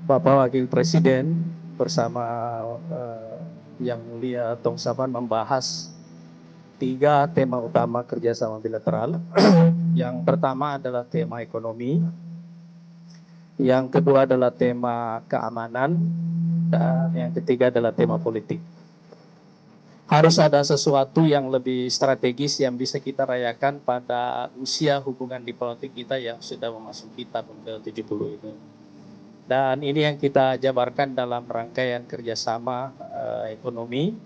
Bapak Wakil Presiden bersama Yang Mulia Tong Saban membahas 3 tema utama kerjasama bilateral. Yang pertama adalah tema ekonomi, yang kedua adalah tema keamanan, dan yang ketiga adalah tema politik. Harus ada sesuatu yang lebih strategis yang bisa kita rayakan pada usia hubungan diplomatik kita yang sudah memasuki tahun ke-70 ini. Dan ini yang kita jabarkan dalam rangkaian kerjasama ekonomi.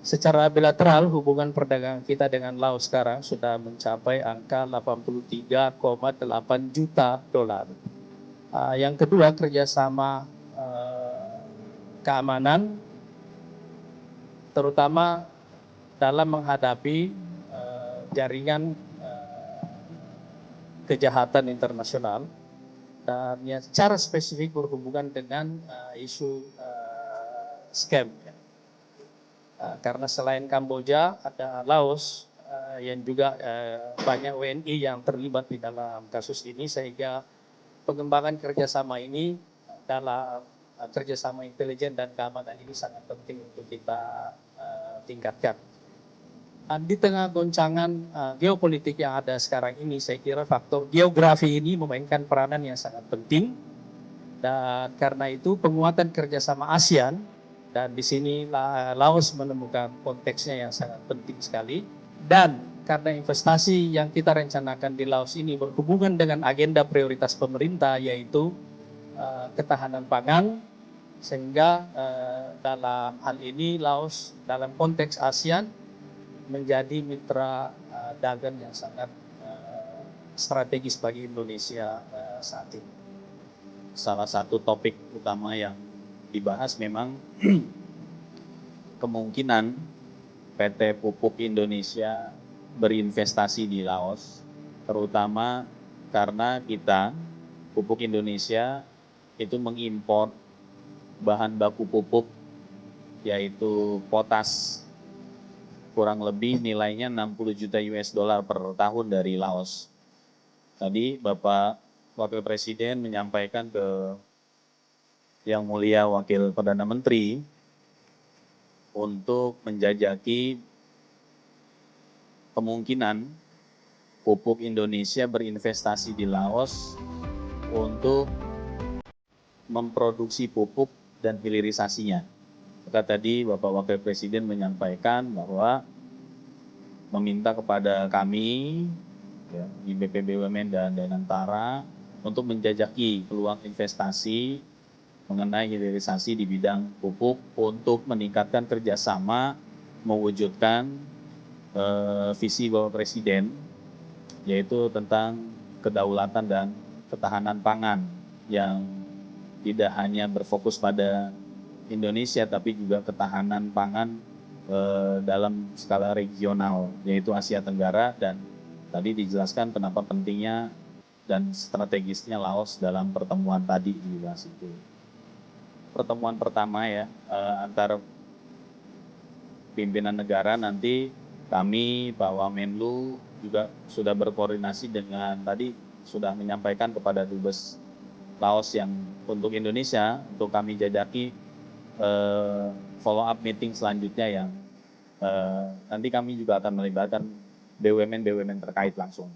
Secara bilateral, hubungan perdagangan kita dengan Laos sekarang sudah mencapai angka 83,8 juta dolar. Yang kedua, kerjasama keamanan, terutama dalam menghadapi jaringan kejahatan internasional. Dan yang secara spesifik berhubungan dengan isu scam. Karena selain Kamboja ada Laos yang juga banyak WNI yang terlibat di dalam kasus ini, sehingga pengembangan kerjasama ini dalam kerjasama intelijen dan keamanan ini sangat penting untuk kita tingkatkan. Dan di tengah goncangan geopolitik yang ada sekarang ini, saya kira faktor geografi ini memainkan peranan yang sangat penting. Dan karena itu penguatan kerjasama ASEAN, dan di sini Laos menemukan konteksnya yang sangat penting sekali. Dan karena investasi yang kita rencanakan di Laos ini berhubungan dengan agenda prioritas pemerintah, yaitu ketahanan pangan, sehingga dalam hal ini Laos dalam konteks ASEAN menjadi mitra dagang yang sangat strategis bagi Indonesia saat ini. Salah satu topik utama yang dibahas memang kemungkinan PT Pupuk Indonesia berinvestasi di Laos, terutama karena Pupuk Indonesia itu mengimpor bahan baku pupuk yaitu potas, kurang lebih nilainya 60 juta US dollar per tahun dari Laos. Tadi Bapak Wakil Presiden menyampaikan ke Yang Mulia Wakil Perdana Menteri untuk menjajaki kemungkinan pupuk Indonesia berinvestasi di Laos untuk memproduksi pupuk dan hilirisasinya. Maka tadi Bapak Wakil Presiden menyampaikan bahwa meminta kepada kami di BP BUMN dan Danantara untuk menjajaki peluang investasi mengenai hilirisasi di bidang pupuk untuk meningkatkan kerjasama mewujudkan visi Bapak Presiden, yaitu tentang kedaulatan dan ketahanan pangan yang tidak hanya berfokus pada Indonesia, tapi juga ketahanan pangan dalam skala regional, yaitu Asia Tenggara. Dan tadi dijelaskan kenapa pentingnya dan strategisnya Laos dalam pertemuan tadi dibahas itu. Pertemuan pertama antar pimpinan negara, nanti kami Pak Wamenlu juga sudah berkoordinasi dengan, tadi sudah menyampaikan kepada Dubes Laos yang untuk Indonesia, untuk kami jajaki follow up meeting selanjutnya yang nanti kami juga akan melibatkan BUMN terkait langsung.